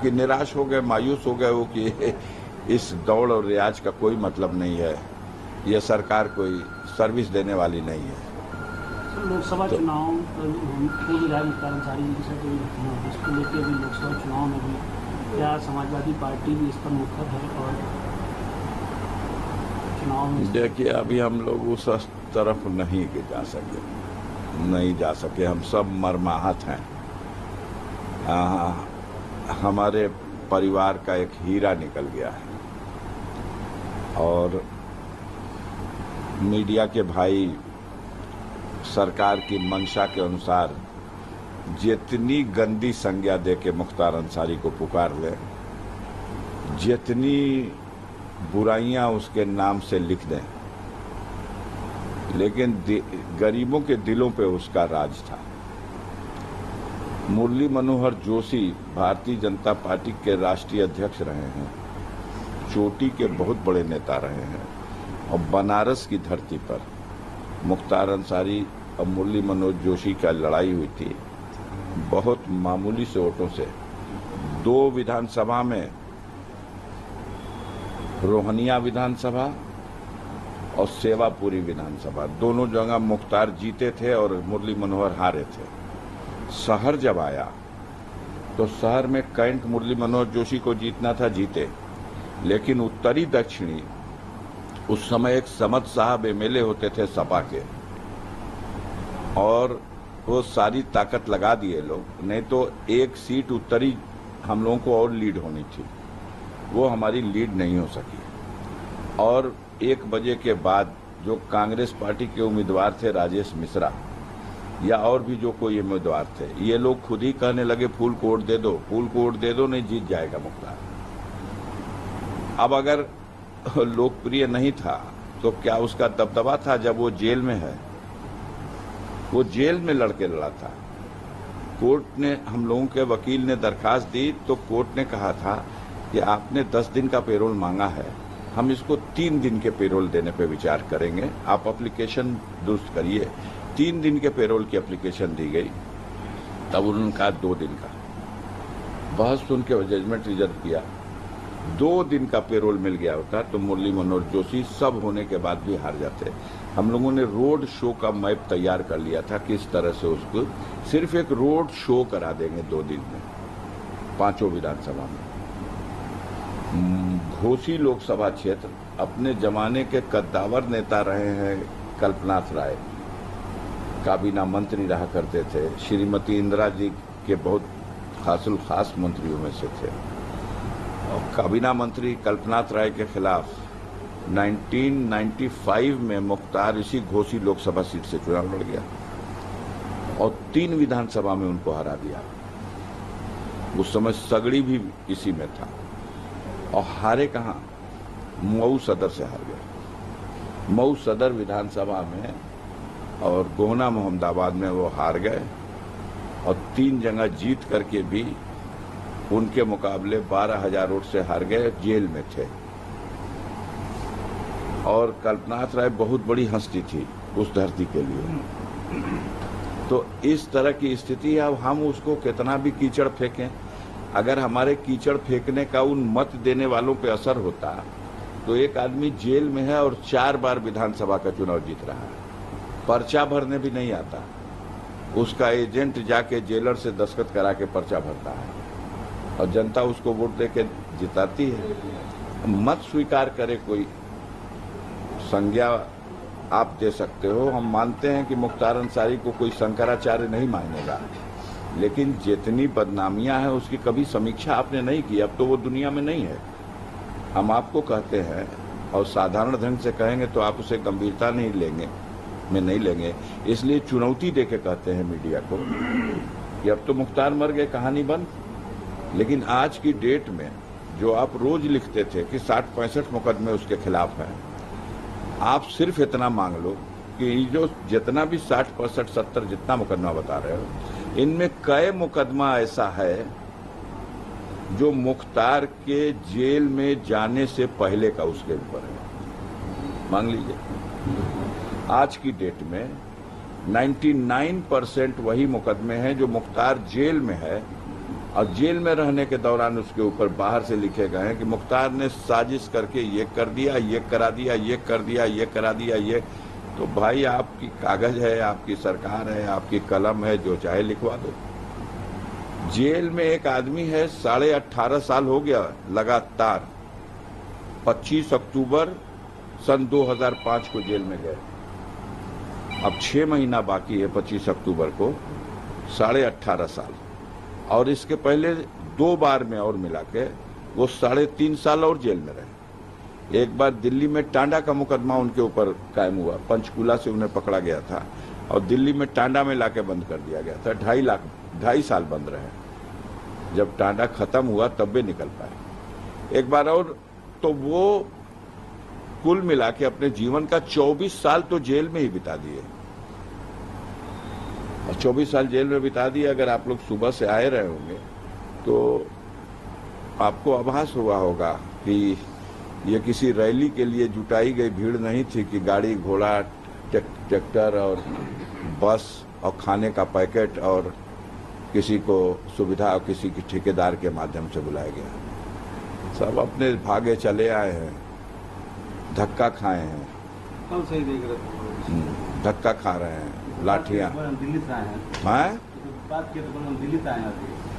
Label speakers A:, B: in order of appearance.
A: क्योंकि निराश हो गए, मायूस हो गए वो कि इस दौड़ और रियाज का कोई मतलब नहीं है, ये सरकार कोई सर्विस देने वाली नहीं है।
B: लोकसभा चुनाव पूर्व विधायक मुख्तार अंसारी जी के साथ कोई घटना है, इसको लेकर अभी लोकसभा चुनाव में भी क्या समाजवादी पार्टी भी इस पर मुखर है और चुनाव में? देखिए,
A: अभी हम लोग उस तरफ नहीं जा सके, हम सब मर्माहत हैं। हमारे परिवार का एक हीरा निकल गया है और मीडिया के भाई सरकार की मंशा के अनुसार जितनी गंदी संज्ञा देके मुख्तार अंसारी को पुकार ले, जितनी बुराइयां उसके नाम से लिख दें, लेकिन गरीबों के दिलों पे उसका राज था। मुरली मनोहर जोशी भारतीय जनता पार्टी के राष्ट्रीय अध्यक्ष रहे हैं, चोटी के बहुत बड़े नेता रहे हैं और बनारस की धरती पर मुख्तार अंसारी और मुरली मनोहर जोशी का लड़ाई हुई थी, बहुत मामूली से वोटों से। 2 विधानसभा में, रोहनिया विधानसभा और सेवापुरी विधानसभा, दोनों जगह मुख्तार जीते थे और मुरली मनोहर हारे थे। शहर जब आया तो शहर में कैंट मुरली मनोहर जोशी को जीतना था, जीते, लेकिन उत्तरी दक्षिणी उस समय एक समद साहब एमएलए होते थे सपा के, और वो सारी ताकत लगा दिए लोग, नहीं तो एक सीट उत्तरी हम लोगों को और लीड होनी थी, वो हमारी लीड नहीं हो सकी। और 1 बजे के बाद जो कांग्रेस पार्टी के उम्मीदवार थे, राजेश मिश्रा या और भी जो कोई उम्मीदवार थे, ये लोग खुद ही कहने लगे फूल को वोट दे दो, फूल को वोट दे दो, नहीं जीत जाएगा मुख्तार। अब अगर लोकप्रिय नहीं था तो क्या उसका दबदबा था जब वो जेल में है? वो जेल में लड़के लड़ा था। कोर्ट ने, हम लोगों के वकील ने दरखास्त दी तो कोर्ट ने कहा था कि आपने 10 दिन का पेरोल मांगा है, हम इसको 3 दिन के पेरोल देने पे विचार करेंगे, आप एप्लीकेशन दुरुस्त करिए। 3 दिन के पेरोल की एप्लीकेशन दी गई, तब उन्होंने कहा 2 दिन का। बहस सुन के जजमेंट रिजर्व किया, 2 दिन का पेरोल मिल गया होता तो मुरली मनोहर जोशी सब होने के बाद भी हार जाते। हम लोगों ने रोड शो का मैप तैयार कर लिया था, किस तरह से उसको सिर्फ एक रोड शो करा देंगे 2 दिन में 5 विधानसभा में। घोसी लोकसभा क्षेत्र, अपने जमाने के कद्दावर नेता रहे हैं कल्पनाथ राय, काबीना मंत्री रहा करते थे, श्रीमती इंदिरा जी के बहुत खास मंत्रियों में से थे, और काबीना मंत्री कल्पनाथ राय के खिलाफ 1995 में मुख्तार इसी घोसी लोकसभा सीट से चुनाव लड़ गया और 3 विधानसभा में उनको हरा दिया। उस समय सगड़ी भी इसी में था, और हारे कहाँ? मऊ सदर से हार गए। मऊ सदर विधानसभा में और गोहना मोहम्मदाबाद में वो हार गए, और 3 जगह जीत करके भी उनके मुकाबले 12,000 वोट से हार गए, जेल में थे। और कल्पनाथ राय बहुत बड़ी हस्ती थी उस धरती के लिए। तो इस तरह की स्थिति है। अब हम उसको कितना भी कीचड़ फेंकें, अगर हमारे कीचड़ फेंकने का उन मत देने वालों पे असर होता तो एक आदमी जेल में है और 4 बार विधानसभा का चुनाव जीत रहा है, पर्चा भरने भी नहीं आता, उसका एजेंट जाके जेलर से दस्तखत करा के पर्चा भरता है और जनता उसको वोट देके जिताती है। मत स्वीकार करे कोई संज्ञा आप दे सकते हो। हम मानते हैं कि मुख्तार अंसारी को कोई शंकराचार्य नहीं मानेगा, लेकिन जितनी बदनामियां हैं उसकी कभी समीक्षा आपने नहीं की। अब तो वो दुनिया में नहीं है। हम आपको कहते हैं और साधारण ढंग से कहेंगे तो आप उसे गंभीरता नहीं लेंगे, इसलिए चुनौती देके कहते हैं मीडिया को कि अब तो मुख्तार मर गए, कहानी बंद। लेकिन आज की डेट में जो आप रोज लिखते थे कि 60-65 मुकदमे उसके खिलाफ हैं, आप सिर्फ इतना मांग लो कि जो जितना भी 60-65-70 जितना मुकदमा बता रहे हो, इनमें कई मुकदमा ऐसा है जो मुख्तार के जेल में जाने से पहले का उसके ऊपर है। मांग लीजिए, आज की डेट में 99% वही मुकदमे हैं जो मुख्तार जेल में है और जेल में रहने के दौरान उसके ऊपर बाहर से लिखे गए हैं कि मुख्तार ने साजिश करके ये कर दिया, ये करा दिया, ये कर दिया, ये करा दिया, ये। तो भाई आपकी कागज है, आपकी सरकार है, आपकी कलम है, जो चाहे लिखवा दो। जेल में एक आदमी है 18.5 साल हो गया लगातार, 25 अक्टूबर सन 2005 को जेल में गए। अब 6 महीना बाकी है 25 अक्टूबर को, 18.5 साल। और इसके पहले 2 बार में और मिला के वो 3.5 साल और जेल में रहे। एक बार दिल्ली में टांडा का मुकदमा उनके ऊपर कायम हुआ, पंचकूला से उन्हें पकड़ा गया था और दिल्ली में टांडा में लाके बंद कर दिया गया था। 2.5 साल बंद रहे। जब टांडा खत्म हुआ तब भी निकल पाए एक बार और। तो वो कुल मिला के अपने जीवन का 24 साल तो जेल में ही बिता दिए। और 24 साल जेल में बिता दिए। अगर आप लोग सुबह से आए रहे होंगे तो आपको आभास हुआ होगा कि ये किसी रैली के लिए जुटाई गई भीड़ नहीं थी कि गाड़ी घोड़ा ट्रैक्टर और बस और खाने का पैकेट और किसी को सुविधा और किसी की ठेकेदार के माध्यम से बुलाया गया। सब अपने भागे चले आए हैं, धक्का खाए हैं,
C: कल से ही देख रहे थे,
A: धक्का खा रहे हैं, लाठियां।
C: दिल्ली से आए हैं,
A: हैं?
C: बात किया तो दिल्ली से आए हैं।